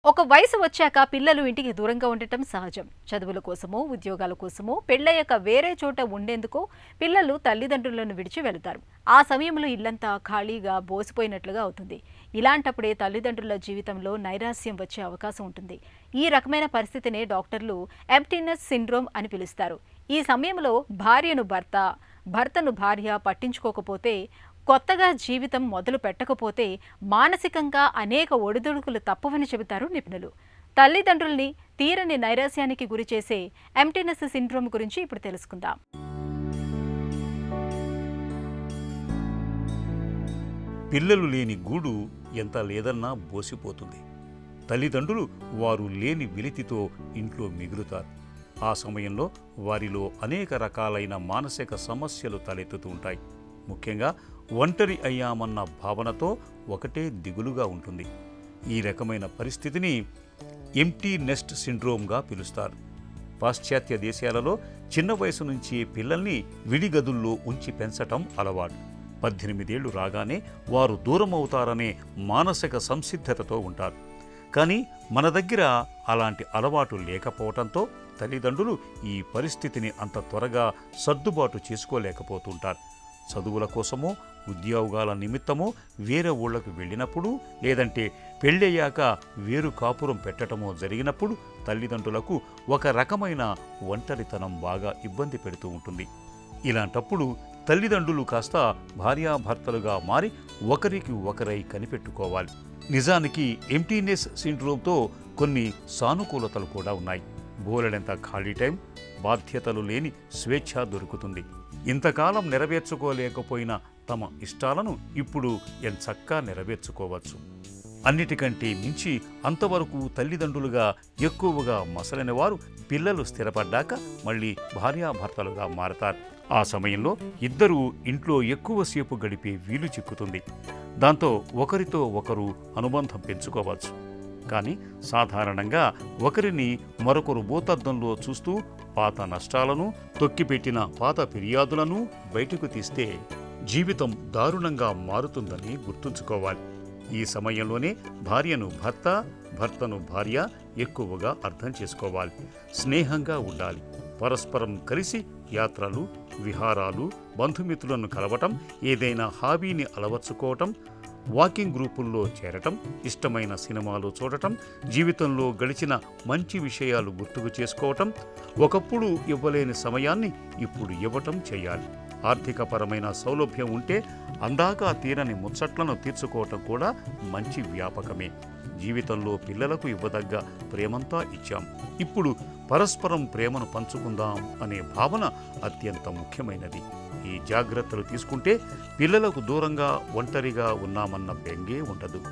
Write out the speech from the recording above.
ఒక వయసు వచ్చాక పిల్లలు ఇంటికి దూరంగా ఉండటం సహజం. చదువుల కోసమో ఉద్యోగాల కోసమో పెళ్ళయ్యాక వేరే చోట ఉండేందుకు పిల్లలు తల్లిదండ్రులను విడిచి వెళతారు. ఆ సమయంలో ఇల్లంతా ఖాళీగా బోసిపోయినట్లుగా అవుతుంది. ఇలాంటప్పుడే తల్లిదండ్రుల జీవితంలో నైరాస్యం వచ్చే అవకాశం ఉంటుంది. ఈ రకమైన పరిస్థితినే డాక్టర్లు ఎంప్టీనెస్ సిండ్రోమ్ అని పిలుస్తారు. ఈ సమయంలో భర్తను భార్య పట్టించుకోకపోతే, కొత్తగా జీవితం మొదలు పెట్టకపోతే మానసికంగా అనేక ఒడిదుడుకులు తప్పవని చెబుతారు నిపుణులు. తల్లిదండ్రుల్ని తీరని నైరాస్యానికి గురిచేసే ఎంప్టీనెస్ సిండ్రోమ్ గురించి ఇప్పుడు తెలుసుకుందాం. పిల్లలు లేని గూడు ఎంత లేదన్నా బోసిపోతుంది. తల్లిదండ్రులు వారు లేని వెలితితో ఇంట్లో మిగులుతారు. ఆ సమయంలో వారిలో అనేక రకాలైన మానసిక సమస్యలు తలెత్తుతూ ఉంటాయి. ముఖ్యంగా ఒంటరి అయ్యామన్న భావనతో ఒకటే దిగులుగా ఉంటుంది. ఈ రకమైన పరిస్థితిని ఎంప్టీ నెస్ట్ సిండ్రోమ్గా పిలుస్తారు. పాశ్చాత్య దేశాలలో చిన్న వయసు నుంచి పిల్లల్ని విడిగదుల్లో ఉంచి పెంచటం అలవాటు. 18 ఏళ్లు రాగానే వారు దూరమవుతారనే మానసిక సంసిద్ధతతో ఉంటారు. కానీ మన దగ్గర అలాంటి అలవాటు లేకపోవటంతో తల్లిదండ్రులు ఈ పరిస్థితిని అంత త్వరగా సర్దుబాటు చేసుకోలేకపోతుంటారు. చదువుల కోసమో ఉద్యోగాల నిమిత్తమో వేరే ఊళ్ళకు వెళ్ళినప్పుడు, లేదంటే పెళ్ళయ్యాక వేరు కాపురం పెట్టడమో జరిగినప్పుడు తల్లిదండ్రులకు ఒక రకమైన ఒంటరితనం బాగా ఇబ్బంది పెడుతూ ఉంటుంది. ఇలాంటప్పుడు తల్లిదండ్రులు కాస్త భార్యాభర్తలుగా మారి ఒకరికి ఒకరై కనిపెట్టుకోవాలి. నిజానికి ఎంప్టీనెస్ సిండ్రోమ్తో కొన్ని సానుకూలతలు కూడా ఉన్నాయి. బోలెడంత ఖాళీ టైం, బాధ్యతలు లేని స్వేచ్ఛ దొరుకుతుంది. ఇంతకాలం నెరవేర్చుకోలేకపోయిన తమ ఇష్టాలను ఇప్పుడు ఎంచక్కా నెరవేర్చుకోవచ్చు. అన్నిటికంటే మించి అంతవరకు తల్లిదండ్రులుగా ఎక్కువగా మసలిన వారు పిల్లలు స్థిరపడ్డాక మళ్ళీ భార్యాభర్తలుగా మారతారు. ఆ సమయంలో ఇద్దరూ ఇంట్లో ఎక్కువసేపు గడిపే వీలు చిక్కుతుంది. దాంతో ఒకరితో ఒకరు అనుబంధం పెంచుకోవచ్చు. కానీ సాధారణంగా ఒకరిని మరొకరు భూతద్దంలో చూస్తూ పాత నష్టాలను, తొక్కిపెట్టిన పాత ఫిర్యాదులను బయటకు తీస్తే జీవితం దారుణంగా మారుతుందని గుర్తుంచుకోవాలి. ఈ సమయంలోనే భార్యను భర్త, భర్తను భార్య ఎక్కువగా అర్థం చేసుకోవాలి. స్నేహంగా ఉండాలి. పరస్పరం కలిసి యాత్రలు, విహారాలు, బంధుమిత్రులను కలవటం, ఏదైనా హాబీని అలవర్చుకోవటం, వాకింగ్ గ్రూపుల్లో చేరటం, ఇష్టమైన సినిమాలు చూడటం, జీవితంలో గడిచిన మంచి విషయాలు గుర్తుకు చేసుకోవటం, ఒకప్పుడు ఇవ్వలేని సమయాన్ని ఇప్పుడు ఇవ్వటం చేయాలి. ఆర్థికపరమైన సౌలభ్యం ఉంటే అందాక తీరని ముచ్చట్లను తీర్చుకోవటం కూడా మంచి వ్యాపకమే. జీవితంలో పిల్లలకు ఇవ్వదగ్గ ప్రేమంతా ఇచ్చాం, ఇప్పుడు పరస్పరం ప్రేమను పంచుకుందాం అనే భావన అత్యంత ముఖ్యమైనది. ఈ జాగ్రత్తలు తీసుకుంటే పిల్లలకు దూరంగా ఒంటరిగా ఉన్నామన్న బెంగే ఉండదు.